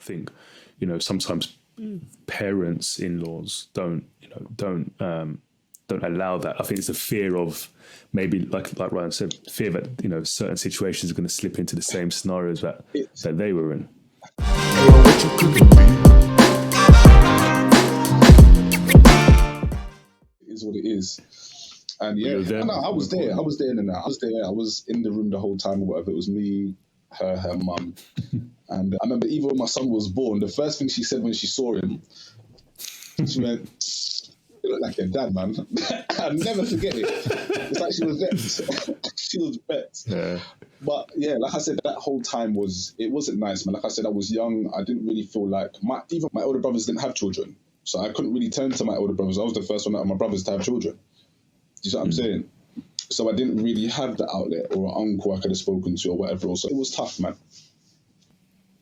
think, sometimes parents, in-laws don't allow that. I think it's a fear of maybe, like Ryan said, fear that, certain situations are going to slip into the same scenarios that they were in. It is what it is. And I was there. I was in the room the whole time or whatever. It was me, her mum. And I remember even when my son was born, the first thing she said when she saw him, she went, "You look like your dad, man." I'll never forget it. It's like she was vexed. She was vexed. Yeah. But yeah, like I said, that whole time it wasn't nice, man. Like I said, I was young. I didn't really feel like even my older brothers didn't have children. So I couldn't really turn to my older brothers. I was the first one out of my brothers to have children. Do you see what I'm saying? So I didn't really have the outlet or an uncle I could have spoken to or whatever. So it was tough, man.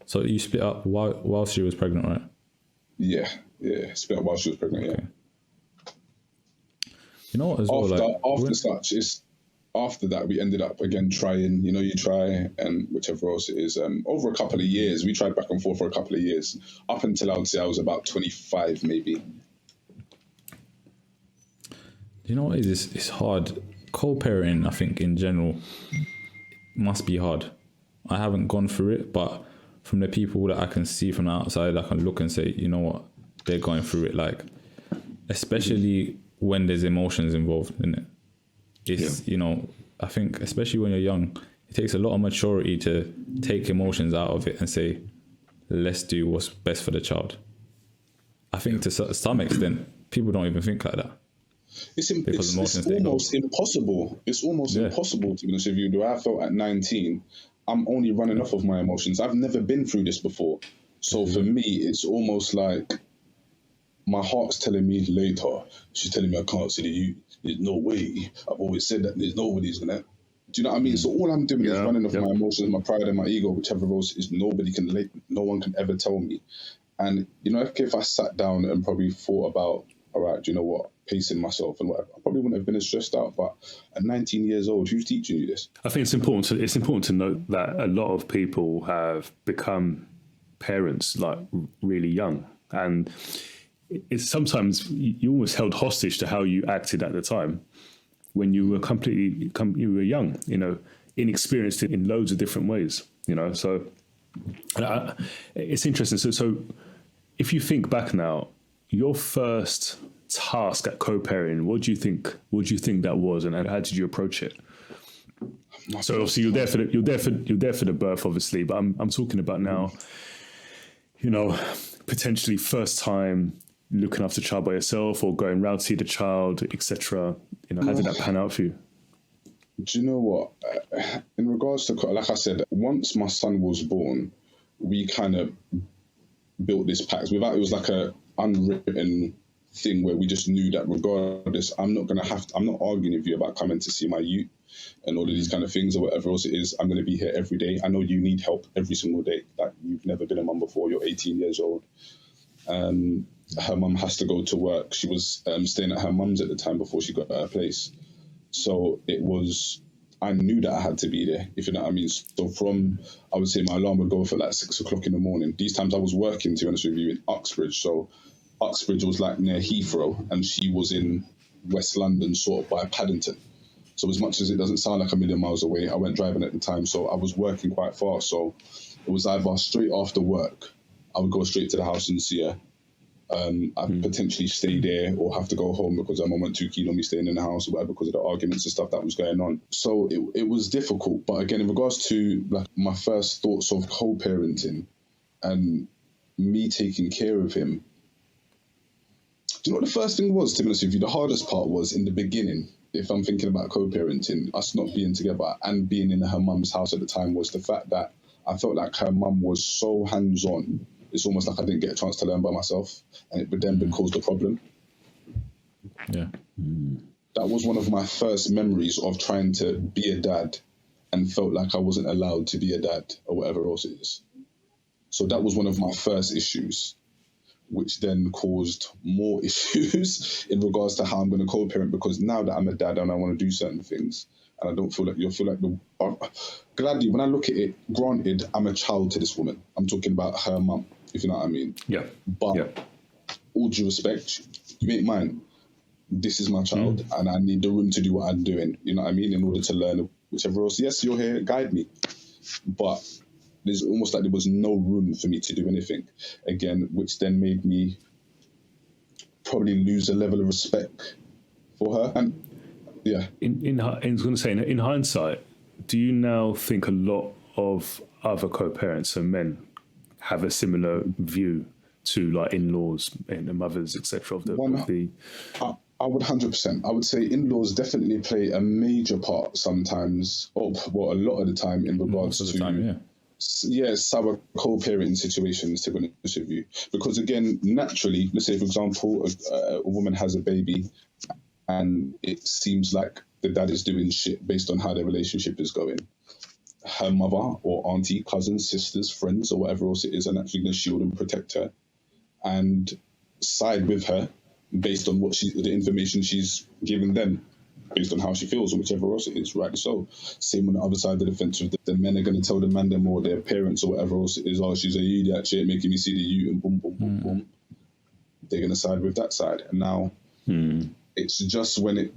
So you split up while she was pregnant, right? Yeah, split up while she was pregnant, okay. You know what, as well, after that, we ended up again trying, you try, and whichever else it is, over a couple of years. We tried back and forth for a couple of years, up until I would say I was about 25, maybe. You know what it is? It's hard. Co-parenting, I think, in general, must be hard. I haven't gone through it, but from the people that I can see from the outside, I can look and say, you know what, they're going through it. Like, especially when there's emotions involved in it. It's, I think, especially when you're young, it takes a lot of maturity to take emotions out of it and say, let's do what's best for the child. I think to some extent, people don't even think like that. It's almost impossible. It's almost impossible, to be honest with you. I felt at 19, I'm only running off of my emotions. I've never been through this before. So for me, it's almost like my heart's telling me later. She's telling me I can't see you. There's no way. I've always said that there's nobody's going to. Do you know what I mean? So all I'm doing is running off my emotions, my pride and my ego, whichever else is no one can ever tell me. And, if I sat down and probably thought about, all right, do you know what? Pacing myself and whatever, I probably wouldn't have been as stressed out. But at 19 years old, who's teaching you this? I think it's important to note that a lot of people have become parents like really young, and it's sometimes you almost held hostage to how you acted at the time when you were young, inexperienced in loads of different ways, So it's interesting. So if you think back now, your first task at co-parenting, what do you think that was, and how did you approach it? So obviously you're there for the birth, obviously, but I'm talking about now, potentially first time looking after the child by yourself or going round to see the child, etc. How did that pan out for you? Do you know what? In regards to, like I said, once my son was born, we kind of built this pact. It was like a unwritten thing where we just knew that regardless, I'm not arguing with you about coming to see my youth and all of these kind of things or whatever else it is. I'm going to be here every day. I know you need help every single day. Like, you've never been a mum before. You're 18 years old. Her mum has to go to work. She was staying at her mum's at the time before she got her place. So I knew that I had to be there, if you know what I mean. So I would say my alarm would go for like 6 o'clock in the morning. These times I was working, to be honest with you, in Uxbridge. So Uxbridge was like near Heathrow, and she was in West London, sort of by Paddington. So as much as it doesn't sound like a million miles away, I went driving at the time. So I was working quite far. So it was either straight after work, I would go straight to the house and see her. I'd potentially stay there or have to go home because my mum weren't too keen on me staying in the house or whatever because of the arguments and stuff that was going on. So it was difficult. But again, in regards to like my first thoughts of co-parenting and me taking care of him, do you know what the first thing was, to be honest with you? The hardest part was in the beginning, if I'm thinking about co-parenting, us not being together and being in her mum's house at the time, was the fact that I felt like her mum was so hands-on. It's almost like I didn't get a chance to learn by myself, and it would then cause the problem. Yeah. That was one of my first memories of trying to be a dad and felt like I wasn't allowed to be a dad or whatever else it is. So that was one of my first issues, which then caused more issues in regards to how I'm going to co-parent, because now that I'm a dad and I want to do certain things, and I don't feel like gladly, when I look at it, granted, I'm a child to this woman. I'm talking about her mum. if you know what I mean. Yeah. But all due respect, you ain't mine. This is my child, and I need the room to do what I'm doing. You know what I mean? In order to learn whichever else. Yes, you're here, guide me. But there's almost like there was no room for me to do anything again, which then made me probably lose a level of respect for her. And yeah, I was going to say, in hindsight, do you now think a lot of other co-parents, so men, have a similar view to like in-laws and mothers, etc. I would 100%. I would say in-laws definitely play a major part sometimes, a lot of the time in regards to sour co-parenting situations, to be honest with you. Because again, naturally, let's say for example, a woman has a baby and it seems like the dad is doing shit based on how their relationship is going. Her mother or auntie, cousins, sisters, friends, or whatever else it is, are actually going to shield and protect her and side with her based on the information she's giving them, based on how she feels or whichever else it is, rightly so. Same on the other side of the fence, the men are going to tell the man them or their parents or whatever else it is, oh, she's a you, that shit making me see the you, and boom, boom, boom, boom. They're going to side with that side. And now it's just when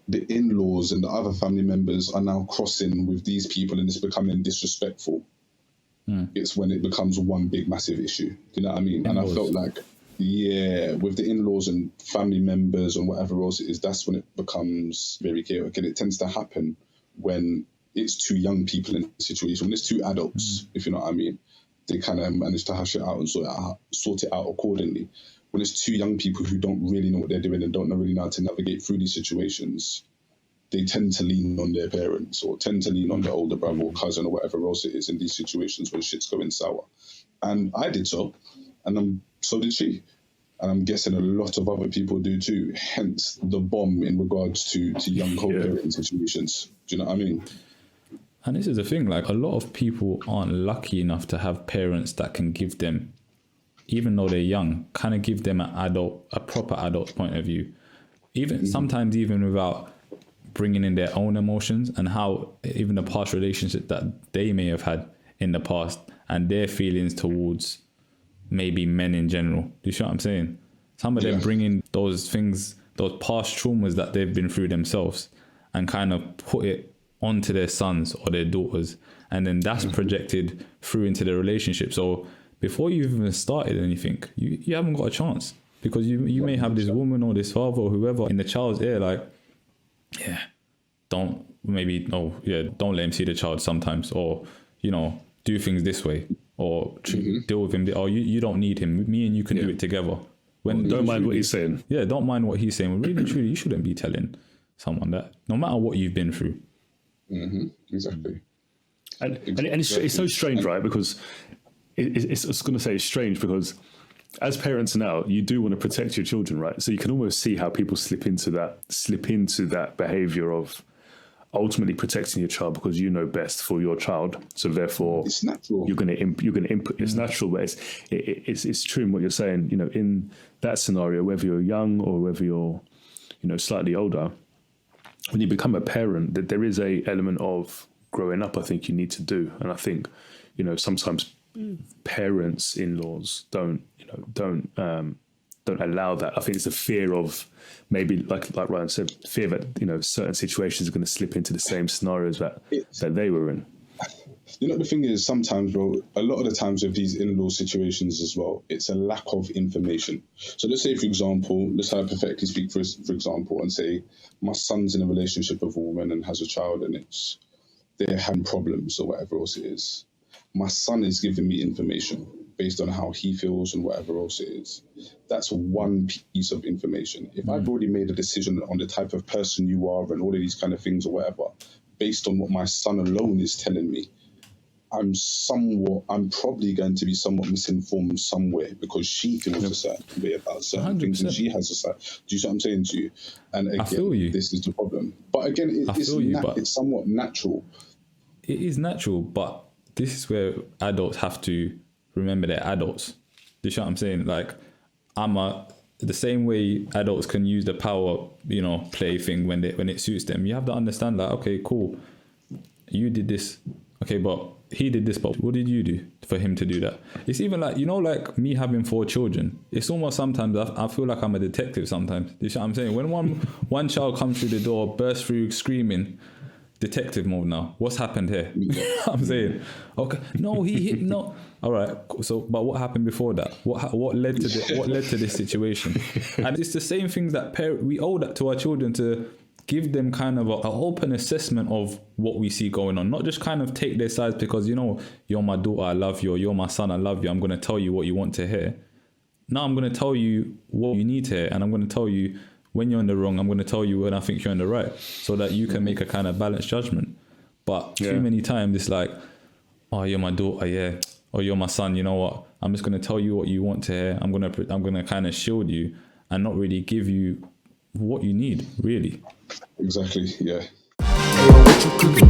the in-laws and the other family members are now crossing with these people and it's becoming disrespectful, it's when it becomes one big massive issue. Do you know what I mean? In-laws. And I felt like, with the in-laws and family members and whatever else it is, that's when it becomes very chaotic. And it tends to happen when it's two young people in the situation, when it's two adults, if you know what I mean. They kind of manage to hash it out and sort it out accordingly. When it's two young people who don't really know what they're doing and don't really know how to navigate through these situations, they tend to lean on their parents or tend to lean on their older brother or cousin or whatever else it is in these situations when shit's going sour. And I did so, and so did she. And I'm guessing a lot of other people do too, hence the bomb in regards to young co-parenting situations. Do you know what I mean? And this is the thing, like a lot of people aren't lucky enough to have parents that can give them, even though they're young, kind of give them a proper adult point of view. Sometimes even without bringing in their own emotions and how even the past relationship that they may have had in the past and their feelings towards maybe men in general. Do you see what I'm saying? Some of them bring in those things, those past traumas that they've been through themselves and kind of put it onto their sons or their daughters. And then that's projected through into the relationship. So before you've even started anything, you haven't got a chance, because you may have this woman or this father or whoever in the child's ear, like, don't let him see the child sometimes, or, do things this way, or deal with him. Or you don't need him. Me and you can do it together. Don't mind what he's saying. Yeah, don't mind what he's saying. Well, really, truly, you shouldn't be telling someone that, no matter what you've been through. Exactly. And it's so strange, right? Because it's going to say it's strange because as parents now, you do want to protect your children, right? So you can almost see how people slip into that behavior of ultimately protecting your child because you know best for your child. So therefore, it's natural. You're going to input. It's natural, but it's true in what you're saying. In that scenario, whether you're young or whether you're, slightly older, when you become a parent, that there is a element of growing up. I think you need to do, and I think, sometimes parents, in-laws don't allow that. I think it's a fear of maybe, like Ryan said, fear that certain situations are going to slip into the same scenarios that they were in. The thing is, sometimes, bro, a lot of the times with these in-law situations as well, it's a lack of information. So let's say, for example, let's hypothetically speak for example, and say my son's in a relationship with a woman and has a child, and they're having problems or whatever else it is. My son is giving me information based on how he feels and whatever else it is. That's one piece of information. If I've already made a decision on the type of person you are and all of these kind of things or whatever, based on what my son alone is telling me, I'm probably going to be somewhat misinformed somewhere because she feels a certain way about certain 100%. Things and she has a certain... Do you see what I'm saying to you? And again, I feel you. This is the problem. But again, it's somewhat natural. It is natural, but this is where adults have to remember they're adults. Do you see what I'm saying? Like, the same way adults can use the power, play thing when it suits them. You have to understand that, okay, cool, you did this. Okay, but he did this, but what did you do for him to do that? It's even like, you know, like me having 4 children. It's almost sometimes I feel like I'm a detective sometimes. You see what I'm saying? When one child comes through the door, bursts through screaming, detective mode now. What's happened here? I'm saying, okay, no, he hit, no. All right. So, but what happened before that? What led to this situation? And it's the same things that we owe that to our children, to give them kind of an open assessment of what we see going on, not just kind of take their sides because, you know, you're my daughter, I love you, or you're my son, I love you, I'm going to tell you what you want to hear. Now I'm going to tell you what you need to hear, and I'm going to tell you when you're in the wrong, I'm going to tell you when I think you're in the right, so that you can make a kind of balanced judgment. But too many times it's like, oh, you're my daughter, yeah, or you're my son, you know what, I'm just going to tell you what you want to hear, I'm going to kind of shield you and not really give you what you need, really. Exactly, yeah. Hey, what you cooking,